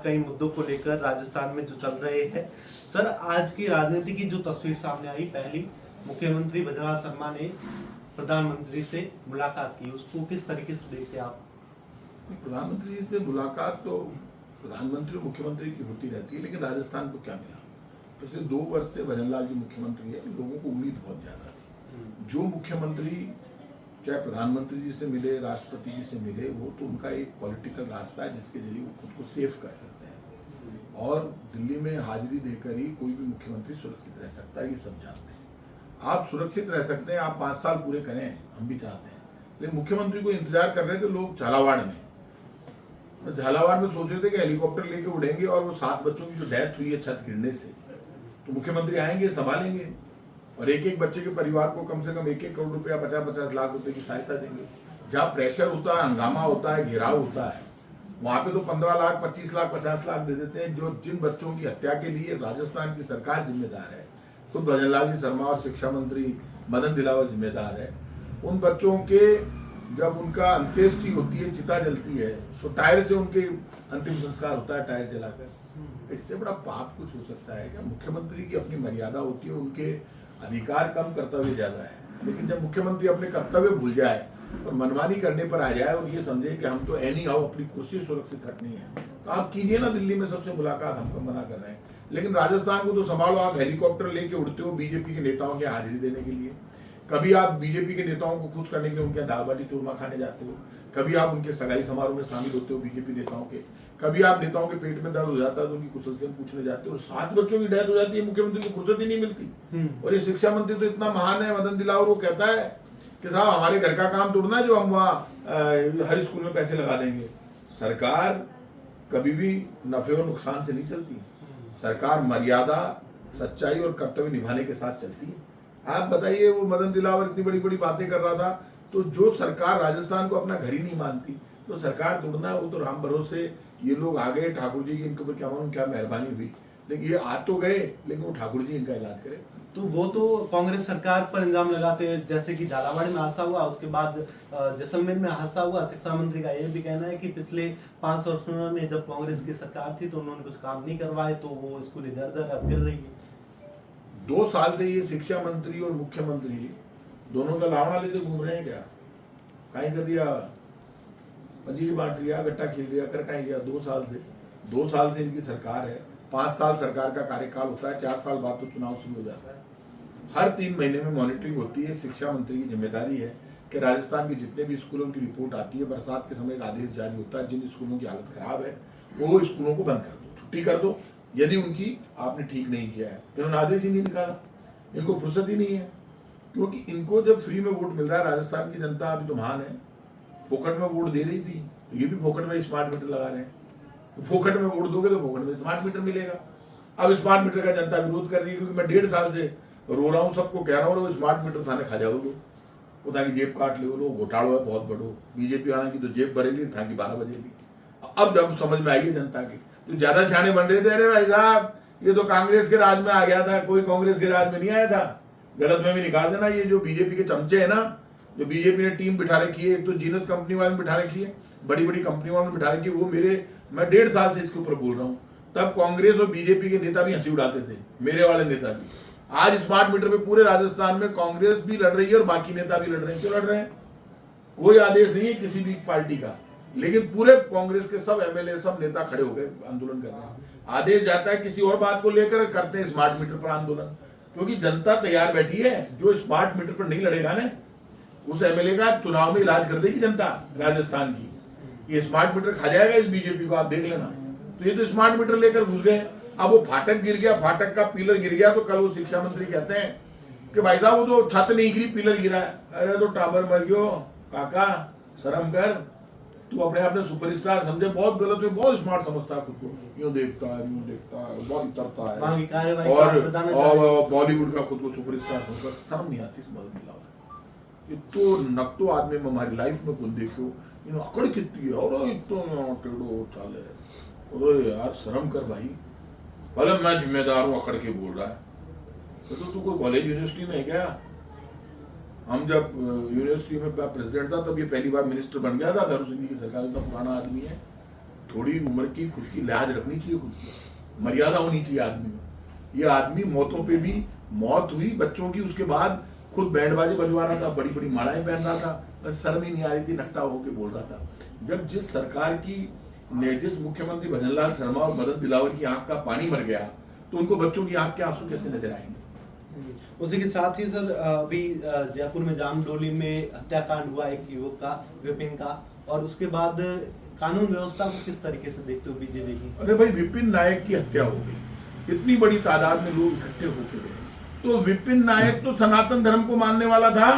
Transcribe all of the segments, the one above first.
कई मुद्दों को लेकर राजस्थान में जो चल रहे हैं। सर, आज की राजनीति की जो तस्वीर सामने आई, पहली मुख्यमंत्री भजनलाल शर्मा ने प्रधानमंत्री से मुलाकात की, उसको किस तरीके से देखते हैं आप? प्रधानमंत्री जी से मुलाकात तो प्रधानमंत्री और मुख्यमंत्री की होती रहती है, लेकिन राजस्थान को क्या मिला? पिछले 2 वर्ष से भजनलाल जी मुख्यमंत्री है, लोगों को उम्मीद बहुत ज्यादा थी। जो मुख्यमंत्री चाहे प्रधानमंत्री जी से मिले, राष्ट्रपति जी से मिले, वो तो उनका एक पॉलिटिकल रास्ता है जिसके जरिए वो खुद को सेफ कर सकते हैं। और दिल्ली में हाजिरी देकर ही कोई भी मुख्यमंत्री सुरक्षित रह सकता है, ये सब जानते हैं। आप सुरक्षित रह सकते हैं, आप 5 साल पूरे करें, हम भी चाहते हैं, लेकिन मुख्यमंत्री को इंतजार कर रहे थे लोग झालावाड़ में। झालावाड़ में सोच रहे थे कि हेलीकॉप्टर लेके उड़ेंगे और वो 7 बच्चों की जो डेथ हुई है छत गिरने से, तो मुख्यमंत्री आएंगे, संभालेंगे और एक एक बच्चे के परिवार को कम से कम 1-1 करोड़ रुपया, 50-50 लाख रुपए की सहायता देंगे। जहाँ प्रेशर होता है, हंगामा होता है, घेराव होता है, वहां पे तो 15 लाख, 25 लाख, 50 लाख दे देते हैं। जो जिन बच्चों की हत्या के लिए राजस्थान की सरकार जिम्मेदार है, खुद भजनलाल जी शर्मा और शिक्षा मंत्री मदन दिलावर जिम्मेदार है, उन बच्चों के जब उनका अंत्येष्टि होती है, चिता जलती है, तो टायर से उनके अंतिम संस्कार होता है, टायर जलाकर। इससे बड़ा पाप कुछ हो सकता है क्या? मुख्यमंत्री की अपनी मर्यादा होती है, उनके अधिकार कम, कर्तव्य ज्यादा है। लेकिन जब मुख्यमंत्री अपने कर्तव्य भूल जाए और मनमानी करने पर आ जाए और ये समझे कि हम तो एनी हाउ अपनी कुर्सी सुरक्षित रखनी है, तो आप कीजिए ना दिल्ली में सबसे मुलाकात, हमको मना कर रहे हैं। लेकिन राजस्थान को तो संभालो, आप हेलीकॉप्टर लेके उड़ते हो बीजेपी के नेताओं के हाजिरी देने के लिए, कभी आप बीजेपी के नेताओं को खुश करने के लिए उनके दाल बाटी चूरमा खाने जाते हो, कभी आप उनके सगाई समारोह में शामिल होते हो बीजेपी नेताओं के, कभी आप नेताओं के पेट में दर्द हो जाता है तो उनकी कुशलक्षेम पूछने जाते हो। 7 बच्चों की डेथ हो जाती है, मुख्यमंत्री को फुर्सत ही नहीं मिलती। और ये शिक्षा मंत्री तो इतना महान है मदन दिलावर, वो कहता है कि साहब हमारे घर का काम तोड़ना है जो हम वहाँ हर स्कूल में पैसे लगा देंगे। सरकार कभी भी नफे और नुकसान से नहीं चलती, सरकार मर्यादा, सच्चाई और कर्तव्य निभाने के साथ चलती है। आप बताइए, वो मदन दिलावर इतनी बड़ी बड़ी बातें कर रहा था, तो जो सरकार राजस्थान को अपना घर ही नहीं मानती, तो सरकार तोड़ना, वो तो राम भरोसे ये लोग आ गए, ठाकुर जी की इनके ऊपर क्या मालूम क्या मेहरबानी हुई, लेकिन ये आ तो गए, लेकिन वो ठाकुर जी इनका इलाज करे। तो वो तो कांग्रेस सरकार पर इल्जाम लगाते हैं, जैसे कि झालावाड़ में हादसा हुआ, उसके बाद जैसलमेर में हादसा हुआ। शिक्षा मंत्री का ये भी कहना है कि पिछले 5 वर्षों में जब कांग्रेस की सरकार थी तो उन्होंने कुछ काम नहीं करवाए, तो वो स्कूल इधर-उधर अब गिर रही है। 2 साल से ये शिक्षा मंत्री और मुख्यमंत्री दोनों का लावड़ा लेते घूम रहे हैं क्या? कहीं कर दिया, पंजीरी बांट दिया, गट्टा खेल दिया, कर कहीं गया। 2 साल से इनकी सरकार है, 5 साल सरकार का कार्यकाल होता है, 4 साल बाद तो चुनाव शुरू हो जाता है। हर 3 महीने में मॉनिटरिंग होती है। शिक्षा मंत्री की जिम्मेदारी है कि राजस्थान के जितने भी स्कूलों की रिपोर्ट आती है, बरसात के समय एक आदेश जारी होता है, जिन स्कूलों की हालत खराब है वो स्कूलों को बंद कर दो, छुट्टी कर दो, यदि उनकी आपने ठीक नहीं किया है। इन्होंने आदेश ही नहीं निकाला, इनको फुर्सत ही नहीं है, क्योंकि इनको जब फ्री में वोट मिल रहा है, राजस्थान की जनता अभी तो महान है, फोकट में वोट दे रही थी, तो ये भी फोकट में स्मार्ट मीटर लगा रहे हैं। तो फोकट में वोट दोगे तो फोकट में स्मार्ट मीटर मिलेगा। अब स्मार्ट मीटर का जनता विरोध कर रही है, क्योंकि मैं 1.5 साल से रो रहा हूँ, सबको कह रहा हूँ स्मार्ट मीटर थाने खा जाओ लो, वो ताकि जेब काट ले लो, घोटाला है बहुत बड़ो, बीजेपी आने की तो जेब भरेगी ताकि 12 बजेगी। अब जब समझ में आई है जनता की, तो ज्यादा सियाने बन रहे थे, अरे भाई साहब ये तो कांग्रेस के राज में आ गया था, कोई कांग्रेस के राज में नहीं आया था। गलत में भी निकाल देना, ये जो बीजेपी के चमचे है ना, जो बीजेपी ने टीम बिठा रखी है, एक तो जीनस कंपनी वाले बिठा रखी है, बड़ी बड़ी कंपनी वालों ने बिठा रखी है, वो मैं 1.5 साल से इसके ऊपर बोल रहा हूँ। तब कांग्रेस और बीजेपी के नेता भी हंसी उड़ाते थे, मेरे वाले नेता भी। आज स्मार्ट मीटर पे पूरे राजस्थान में कांग्रेस भी लड़ रही है और बाकी नेता भी लड़ रहे हैं। क्यों लड़ रहे हैं? कोई आदेश नहीं है किसी भी पार्टी का, लेकिन पूरे कांग्रेस के सब एमएलए, सब नेता खड़े हो गए आंदोलन कर रहे हैं। आदेश जाता है किसी और बात को लेकर, करते हैं स्मार्ट मीटर पर आंदोलन, क्योंकि जनता तैयार बैठी है। जो स्मार्ट मीटर पर नहीं लड़ेगा ना, उस एमएलए का चुनाव में इलाज कर देगी जनता राजस्थान की। ये स्मार्ट मीटर खा जाएगा इस बीजेपी को, आप देख लेना। तो ये तो स्मार्ट मीटर लेकर घुस गए। अब वो फाटक गिर गया, फाटक का पिलर गिर गया, तो कल वो शिक्षा मंत्री कहते हैं कि भाई साहब वो तो छत नहीं गिरी, पिलर गिरा है। अरे तो टावर मर गयो काका, शर्म कर, तू अपने आप में सुपरस्टार समझे, बहुत गलत है, बहुत स्मार्ट समझता है खुद को, यूं देखता है, बहुत उतरता है, और बॉलीवुड का खुद को सुपरस्टार समझता, शर्म नहीं आती मदन दिलावर। ये तो नकतो आदमी में हमारी लाइफ में कुछ देखो, इन अकड़ कितनी है, और इतना टेढ़ो चाल है, अरे यार शर्म कर भाई। भले मैं जिम्मेदार हूँ, अकड़ के बोल रहा है, तो तू कोई कॉलेज यूनिवर्सिटी में है क्या? हम जब यूनिवर्सिटी में प्रेसिडेंट था तब ये पहली बार मिनिस्टर बन गया था, भैरू सिंह की सरकार, इतना पुराना आदमी है। थोड़ी उम्र की खुद की लिहाज रखनी चाहिए, खुद की मर्यादा होनी चाहिए आदमी में। ये आदमी मौतों पे भी मौत हुई बच्चों की, उसके बाद खुद बैंड बाजी बजवा रहा था, बड़ी बड़ी मालाएं पहन रहा था, बस शर्म ही नहीं आ रही थी, नकटा होके बोल रहा था। जब जिस सरकार की जिस मुख्यमंत्री भजनलाल शर्मा और मदन दिलावर की आंख का पानी मर गया, तो उनको बच्चों की आंख के आंसू कैसे नजर आएंगे। उसी के साथ ही सर अभी जयपुर में जामडोली में हत्याकांड हुआ एक युवक का, विपिन का, और उसके बाद कानून व्यवस्था को किस तरीके से देखते हो बीजेपी की? अरे भाई, विपिन नायक की हत्या हो गई, इतनी बड़ी तादाद में लोग इकट्ठे होके गए, तो विपिन नायक तो सनातन धर्म को मानने वाला था।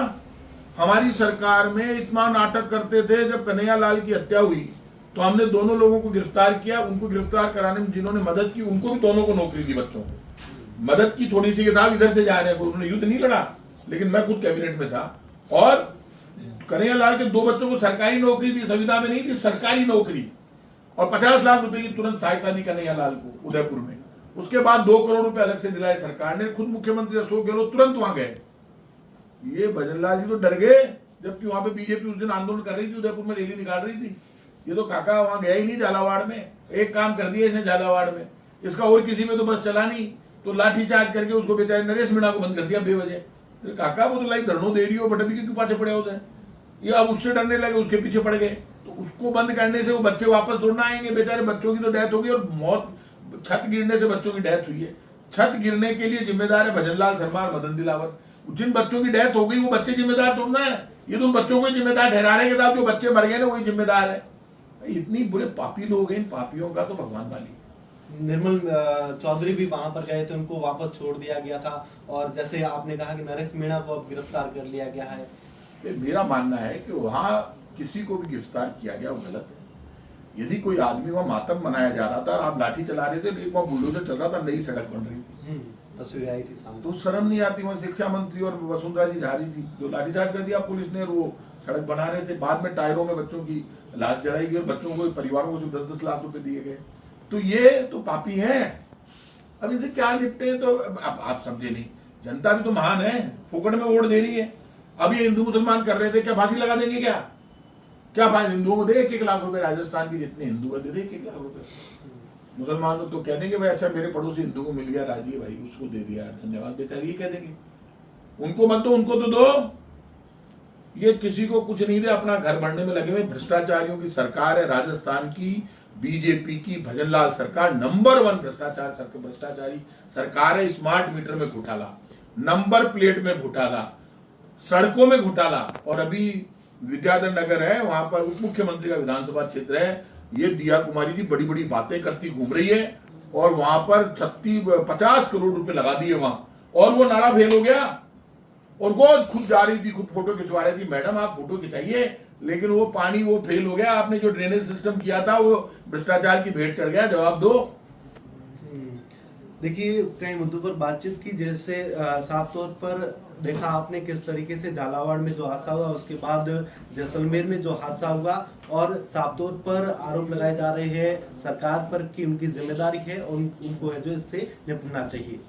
हमारी सरकार में इतना नाटक करते थे, जब कन्हैयालाल की हत्या हुई तो हमने दोनों लोगों को गिरफ्तार किया। उनको गिरफ्तार कराने में जिन्होंने मदद की, उनको भी दोनों को नौकरी दी, बच्चों को मदद की थोड़ी सी, किताब इधर से जा रहे हैं, उन्होंने युद्ध नहीं लड़ा, लेकिन मैं खुद कैबिनेट में था। और कन्हैयालाल के 2 बच्चों को सरकारी नौकरी दी, संविदा में नहीं दी, सरकारी नौकरी, और 50 लाख रुपए की तुरंत सहायता दी कन्हैयालाल को उदयपुर में। उसके बाद 2 करोड़ रुपए अलग से दिलाए सरकार ने, खुद मुख्यमंत्री अशोक गहलोत तुरंत वहां गए। ये भजनलाल जी तो डर गए, जबकि वहां पे बीजेपी उस दिन आंदोलन कर रही थी, उदयपुर में रैली निकाल रही थी। ये तो काका वहां गया ही नहीं झालावाड़ में। एक काम कर दिया इसने झालावाड़ में, इसका और किसी में तो बस चला नहीं, तो लाठीचार्ज करके उसको बेचारे नरेश मीणा को बंद कर दिया बेवजह। काका वो तो लाइक धरनो दे रही हो, बट अभी क्यों पाछे पड़े होते हैं, ये अब उससे डरने लगे, उसके पीछे पड़ गए। तो उसको बंद करने से वो बच्चे वापस दौड़ना आएंगे, बेचारे बच्चों की तो डेथ होगी, और मौत, छत गिरने से बच्चों की डेथ हुई है। छत गिरने के लिए जिम्मेदार है भजनलाल शर्मा और मदन दिलावर। जिन बच्चों की डेथ हो गई वो बच्चे जिम्मेदार थोड़ा है, ये तो उन बच्चों को जिम्मेदार ठहराने के साथ जो बच्चे मर गए ना वही जिम्मेदार है। इतनी बुरे पापी लोग हैं, इन पापियों का तो भगवान वाली। निर्मल चौधरी भी वहां पर गए थे, उनको वापस छोड़ दिया गया था, और जैसे आपने कहा कि नरेश मीणा को अब गिरफ्तार कर लिया गया है। मेरा मानना है कि वहां किसी को भी गिरफ्तार किया गया वो गलत है। यदि कोई आदमी वहां मातम मनाया जा रहा था, आप लाठी चला रहे थे, एक वहां बुलडोजर चल रहा था, नई सड़क बन रही थी, तस्वीर आई थी सामने, तो शर्म नहीं आती? वहां शिक्षा मंत्री और वसुंधरा जी जा रही थी, जो लाठीचार्ज कर दिया पुलिस ने, वो सड़क बना रहे थे, बाद में टायरों में बच्चों की लाश जलाई गई और बच्चों को, परिवारों को सिर्फ 10-10 लाख रुपए दिए गए। तो ये तो पापी हैं। अब इनसे क्या निपटे? तो आप समझे नहीं, जनता भी तो महान है, फोकट में वोट दे रही है। अब ये हिंदू मुसलमान कर रहे थे, क्या फांसी लगा देंगे? क्या फायदा? हिंदुओं को दे 1-1 लाख रुपए, राजस्थान के जितने हिंदू है दे 1-1 लाख रुपए। मुसलमान तो कह देंगे भाई अच्छा मेरे पड़ोसी हिंदू को मिल गया राजी है भाई, उसको दे दिया, धन्यवाद, बेचारे ये कह देंगे। उनको मत दो, उनको तो दो। ये किसी को कुछ नहीं दे, अपना घर बढ़ने में लगे हुए भ्रष्टाचारियों की सरकार है राजस्थान की, बीजेपी की भजनलाल सरकार नंबर 1 भ्रष्टाचारी सरकार है। स्मार्ट मीटर में घोटाला, नंबर प्लेट में घोटाला, सड़कों में घोटाला, और अभी विद्याधर नगर है, वहां पर उप मुख्यमंत्री का विधानसभा क्षेत्र है, ये दिया कुमारी जी बड़ी बड़ी बातें करती घूम रही है, और वहां पर 50 करोड़ रुपए लगा दिए वहां, और वो नाला फेल हो गया, और वो खुद जा रही थी, खुद फोटो खिंचवा रही थी। मैडम आप फोटो खिंचाइए, लेकिन वो पानी वो फेल हो गया, आपने जो ड्रेनेज सिस्टम किया था वो भ्रष्टाचार की भेंट चढ़ गया, जवाब दो। देखिए कई मुद्दों पर बातचीत की, जैसे साफ तौर पर देखा आपने किस तरीके से झालावाड़ में जो हादसा हुआ, उसके बाद जैसलमेर में जो हादसा हुआ, और साफ तौर पर आरोप लगाए जा रहे हैं सरकार पर कि उनकी जिम्मेदारी है और उनको है जो इससे निपटना चाहिए।